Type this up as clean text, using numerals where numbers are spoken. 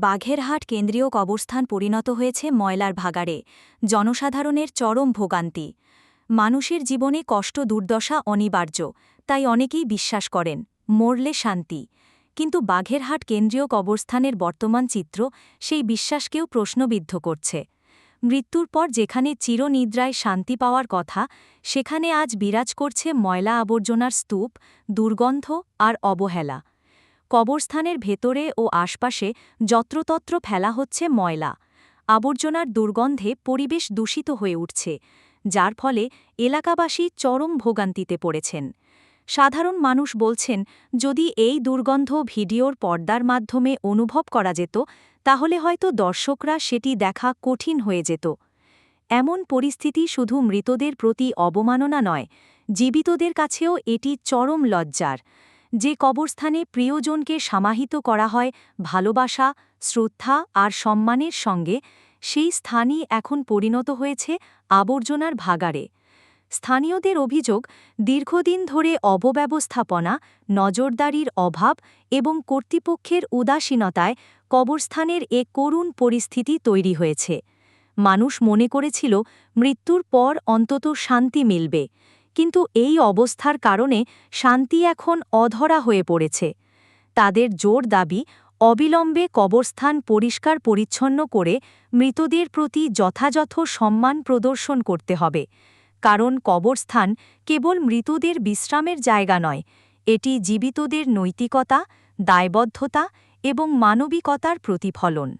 বাঘেরহাট কেন্দ্রীয় কবরস্থান পরিণত হয়েছে ময়লার ভাগাড়ে, জনসাধারণের চরম ভোগান্তি। মানুষের জীবনে কষ্ট দুর্দশা অনিবার্য, তাই অনেকেই বিশ্বাস করেন মরলে শান্তি। কিন্তু বাঘেরহাট কেন্দ্রীয় কবরস্থানের বর্তমান চিত্র সেই বিশ্বাসকেও প্রশ্নবিদ্ধ করছে। মৃত্যুর পর যেখানে চিরনিদ্রায় শান্তি পাওয়ার কথা, সেখানে আজ বিরাজ করছে ময়লা আবর্জনার স্তূপ, দুর্গন্ধ আর অবহেলা। কবরস্থানের ভেতরে ও আশপাশে যত্রতত্র ফেলা হচ্ছে ময়লা, আবর্জনার দুর্গন্ধে পরিবেশ দূষিত হয়ে উঠছে, যার ফলে এলাকাবাসী চরম ভোগান্তিতে পড়েছেন। সাধারণ মানুষ বলছেন, যদি এই দুর্গন্ধ ভিডিওর পর্দার মাধ্যমে অনুভব করা যেত, তাহলে হয়তো দর্শকরা সেটি দেখা কঠিন হয়ে যেত। এমন পরিস্থিতি শুধু মৃতদের প্রতি অবমাননা নয়, জীবিতদের কাছেও এটি চরম লজ্জার। যে কবরস্থানে প্রিয়জনকে সমাহিত করা হয় ভালোবাসা, শ্রদ্ধা আর সম্মানের সঙ্গে, সেই স্থানই এখন পরিণত হয়েছে আবর্জনার ভাগাড়ে। স্থানীয়দের অভিযোগ, দীর্ঘদিন ধরে অবব্যবস্থাপনা, নজরদারির অভাব এবং কর্তৃপক্ষের উদাসীনতায় কবরস্থানের এ করুণ পরিস্থিতি তৈরি হয়েছে। মানুষ মনে করেছিল মৃত্যুর পর অন্তত শান্তি মিলবে, কিন্তু এই অবস্থার কারণে শান্তি এখন অধরা হয়ে পড়েছে। তাদের জোর দাবি, অবিলম্বে কবরস্থান পরিষ্কার পরিচ্ছন্ন করে মৃতদের প্রতি যথাযথ সম্মান প্রদর্শন করতে হবে। কারণ কবরস্থান কেবল মৃতদের বিশ্রামের জায়গা নয়, এটি জীবিতদের নৈতিকতা, দায়বদ্ধতা এবং মানবিকতার প্রতিফলন।